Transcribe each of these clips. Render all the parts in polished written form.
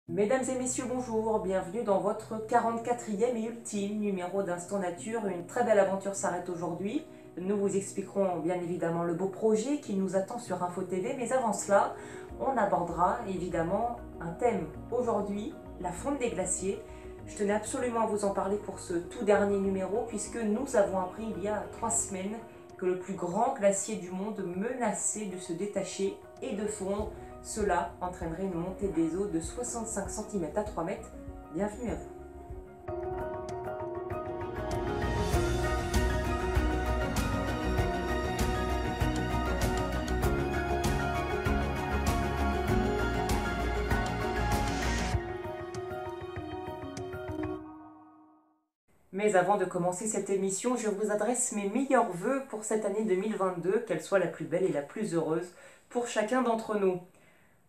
Mesdames et messieurs, bonjour, bienvenue dans votre 44e et ultime numéro d'Instant Nature. Une très belle aventure s'arrête aujourd'hui. Nous vous expliquerons bien évidemment le beau projet qui nous attend sur Info TV, mais avant cela, on abordera évidemment un thème. Aujourd'hui, la fonte des glaciers. Je tenais absolument à vous en parler pour ce tout dernier numéro, puisque nous avons appris il y a 3 semaines que le plus grand glacier du monde menaçait de se détacher et de fondre. Cela entraînerait une montée des eaux de 65 cm à 3 mètres. Bienvenue à vous. Mais avant de commencer cette émission, je vous adresse mes meilleurs vœux pour cette année 2022, qu'elle soit la plus belle et la plus heureuse pour chacun d'entre nous.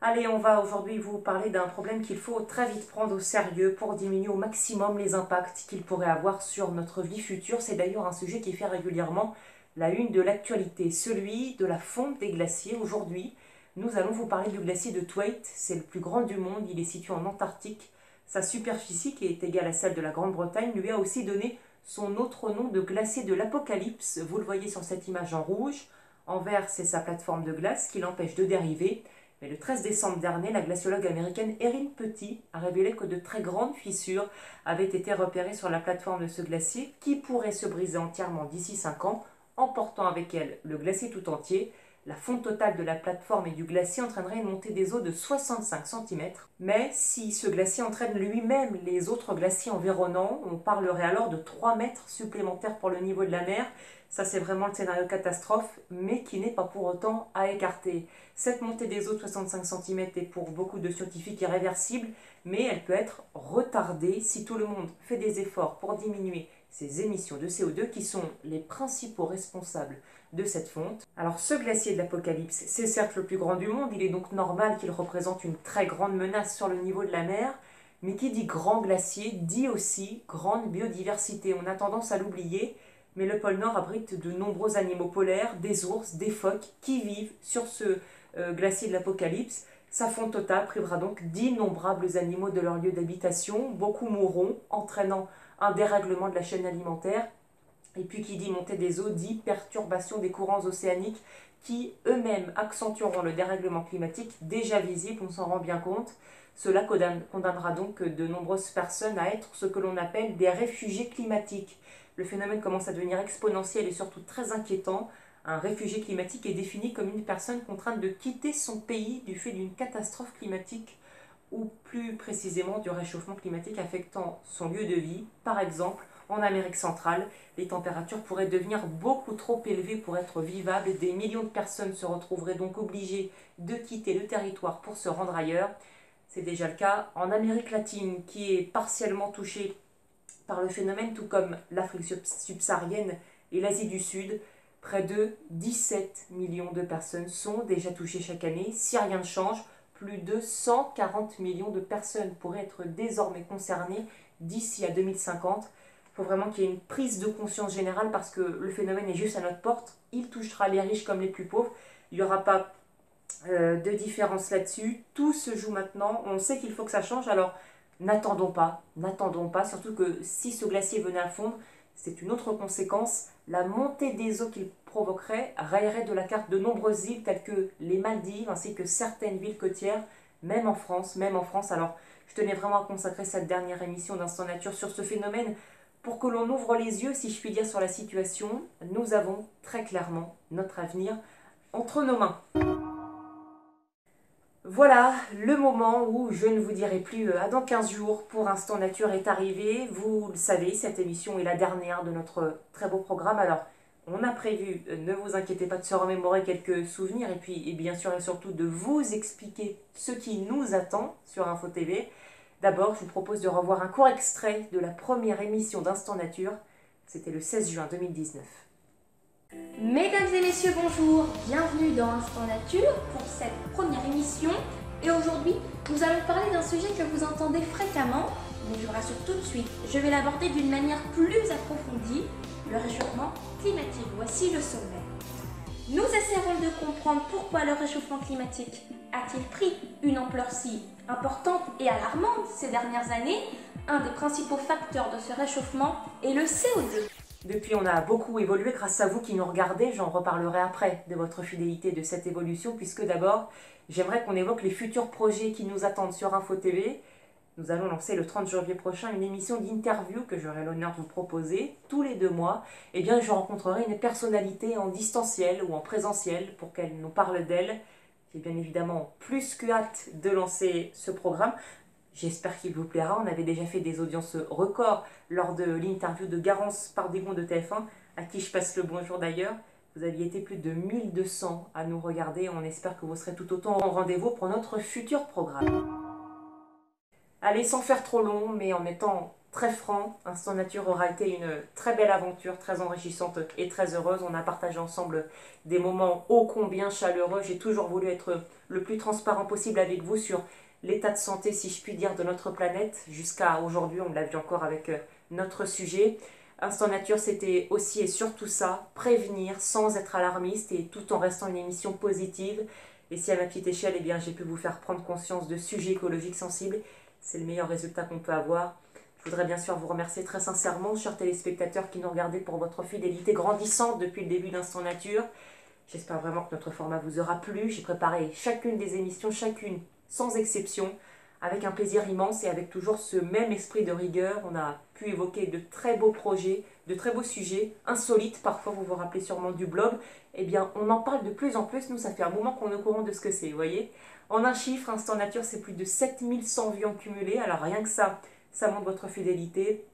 Allez, on va aujourd'hui vous parler d'un problème qu'il faut très vite prendre au sérieux pour diminuer au maximum les impacts qu'il pourrait avoir sur notre vie future. C'est d'ailleurs un sujet qui fait régulièrement la une de l'actualité, celui de la fonte des glaciers. Aujourd'hui, nous allons vous parler du glacier de Thwaite. C'est le plus grand du monde, il est situé en Antarctique. Sa superficie, qui est égale à celle de la Grande-Bretagne, lui a aussi donné son autre nom de glacier de l'Apocalypse. Vous le voyez sur cette image en rouge. En vert, c'est sa plateforme de glace qui l'empêche de dériver. Mais le 13 décembre dernier, la glaciologue américaine Erin Petit a révélé que de très grandes fissures avaient été repérées sur la plateforme de ce glacier qui pourrait se briser entièrement d'ici 5 ans, emportant avec elle le glacier tout entier. La fonte totale de la plateforme et du glacier entraînerait une montée des eaux de 65 cm. Mais si ce glacier entraîne lui-même les autres glaciers environnants, on parlerait alors de 3 mètres supplémentaires pour le niveau de la mer. Ça, c'est vraiment le scénario catastrophe, mais qui n'est pas pour autant à écarter. Cette montée des eaux de 65 cm est pour beaucoup de scientifiques irréversible, mais elle peut être retardée si tout le monde fait des efforts pour diminuer ces émissions de CO2 qui sont les principaux responsables de cette fonte. Alors ce glacier de l'Apocalypse, c'est certes le plus grand du monde, il est donc normal qu'il représente une très grande menace sur le niveau de la mer, mais qui dit grand glacier dit aussi grande biodiversité. On a tendance à l'oublier, mais le pôle Nord abrite de nombreux animaux polaires, des ours, des phoques qui vivent sur ce glacier de l'Apocalypse. Sa fonte totale privera donc d'innombrables animaux de leur lieu d'habitation, beaucoup mourront, entraînant un dérèglement de la chaîne alimentaire. Et puis qui dit montée des eaux dit perturbation des courants océaniques qui eux-mêmes accentueront le dérèglement climatique déjà visible, on s'en rend bien compte. Cela condamnera donc de nombreuses personnes à être ce que l'on appelle des réfugiés climatiques. Le phénomène commence à devenir exponentiel et surtout très inquiétant. Un réfugié climatique est défini comme une personne contrainte de quitter son pays du fait d'une catastrophe climatique ou plus précisément du réchauffement climatique affectant son lieu de vie. Par exemple, en Amérique centrale, les températures pourraient devenir beaucoup trop élevées pour être vivables et des millions de personnes se retrouveraient donc obligées de quitter le territoire pour se rendre ailleurs. C'est déjà le cas en Amérique latine qui est partiellement touchée par le phénomène, tout comme l'Afrique subsaharienne et l'Asie du Sud. Près de 17 millions de personnes sont déjà touchées chaque année. Si rien ne change, plus de 140 millions de personnes pourraient être désormais concernées d'ici à 2050. Il faut vraiment qu'il y ait une prise de conscience générale parce que le phénomène est juste à notre porte. Il touchera les riches comme les plus pauvres. Il n'y aura pas de différence là-dessus. Tout se joue maintenant. On sait qu'il faut que ça change. Alors n'attendons pas, surtout que si ce glacier venait à fondre, c'est une autre conséquence. La montée des eaux qu'il provoquerait rayerait de la carte de nombreuses îles telles que les Maldives ainsi que certaines villes côtières, même en France. Alors je tenais vraiment à consacrer cette dernière émission d'Instant Nature sur ce phénomène pour que l'on ouvre les yeux, si je puis dire, sur la situation. Nous avons très clairement notre avenir entre nos mains. Voilà, le moment où je ne vous dirai plus à dans 15 jours pour Instant Nature est arrivé. Vous le savez, cette émission est la dernière de notre très beau programme. Alors, on a prévu, ne vous inquiétez pas, de se remémorer quelques souvenirs et puis et bien sûr et surtout de vous expliquer ce qui nous attend sur Info TV. D'abord, je vous propose de revoir un court extrait de la première émission d'Instant Nature. C'était le 16 juin 2019. Mesdames et messieurs, bonjour, bienvenue dans Instant Nature pour cette première émission. Et aujourd'hui, nous allons parler d'un sujet que vous entendez fréquemment, mais je vous rassure tout de suite, je vais l'aborder d'une manière plus approfondie, le réchauffement climatique. Voici le sommaire. Nous essaierons de comprendre pourquoi le réchauffement climatique a-t-il pris une ampleur si importante et alarmante ces dernières années? Un des principaux facteurs de ce réchauffement est le CO2. Depuis, on a beaucoup évolué grâce à vous qui nous regardez. J'en reparlerai après de votre fidélité de cette évolution, puisque d'abord, j'aimerais qu'on évoque les futurs projets qui nous attendent sur Info TV. Nous allons lancer le 30 janvier prochain une émission d'interview que j'aurai l'honneur de vous proposer tous les 2 mois. Eh bien, je rencontrerai une personnalité en distanciel ou en présentiel pour qu'elle nous parle d'elle. J'ai bien évidemment plus que hâte de lancer ce programme. J'espère qu'il vous plaira. On avait déjà fait des audiences records lors de l'interview de Garance Pardigon de TF1, à qui je passe le bonjour d'ailleurs. Vous aviez été plus de 1200 à nous regarder. On espère que vous serez tout autant au rendez-vous pour notre futur programme. Allez, sans faire trop long, mais en étant très franc, Instant Nature aura été une très belle aventure, très enrichissante et très heureuse. On a partagé ensemble des moments ô combien chaleureux. J'ai toujours voulu être le plus transparent possible avec vous sur l'état de santé, si je puis dire, de notre planète. Jusqu'à aujourd'hui, on l'a vu encore avec notre sujet. Instant Nature, c'était aussi et surtout ça, prévenir sans être alarmiste et tout en restant une émission positive. Et si à ma petite échelle, eh bien, j'ai pu vous faire prendre conscience de sujets écologiques sensibles, c'est le meilleur résultat qu'on peut avoir. Je voudrais bien sûr vous remercier très sincèrement, chers téléspectateurs qui nous regardez, pour votre fidélité grandissante depuis le début d'Instant Nature. J'espère vraiment que notre format vous aura plu. J'ai préparé chacune des émissions, chacune sans exception, avec un plaisir immense et avec toujours ce même esprit de rigueur. On a pu évoquer de très beaux projets, de très beaux sujets, insolites. Parfois, vous vous rappelez sûrement du blog. Eh bien, on en parle de plus en plus. Nous, ça fait un moment qu'on est au courant de ce que c'est, vous voyez. En un chiffre, Instant Nature, c'est plus de 7100 vues en cumulé. Alors rien que ça montre votre fidélité.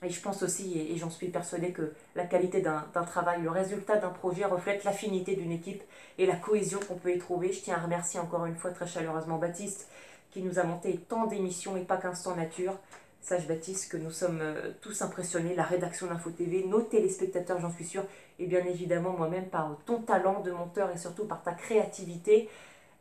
Et je pense aussi, et j'en suis persuadée, que la qualité d'un travail, le résultat d'un projet reflète l'affinité d'une équipe et la cohésion qu'on peut y trouver. Je tiens à remercier encore une fois très chaleureusement Baptiste, qui nous a monté tant d'émissions et pas qu'Instant Nature. Sache Baptiste que nous sommes tous impressionnés, la rédaction d'Info TV, nos téléspectateurs, j'en suis sûre, et bien évidemment moi-même par ton talent de monteur et surtout par ta créativité.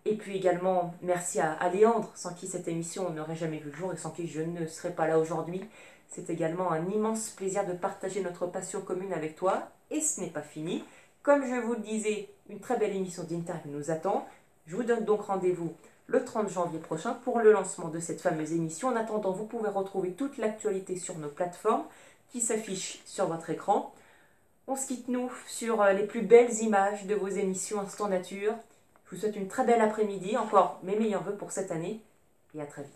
Et puis également, merci à Léandre, sans qui cette émission n'aurait jamais vu le jour et sans qui je ne serais pas là aujourd'hui. C'est également un immense plaisir de partager notre passion commune avec toi. Et ce n'est pas fini. Comme je vous le disais, une très belle émission d'interview nous attend. Je vous donne donc rendez-vous le 30 janvier prochain pour le lancement de cette fameuse émission. En attendant, vous pouvez retrouver toute l'actualité sur nos plateformes qui s'affichent sur votre écran. On se quitte, nous, sur les plus belles images de vos émissions Instant Nature. Je vous souhaite une très belle après-midi, encore mes meilleurs vœux pour cette année, et à très vite.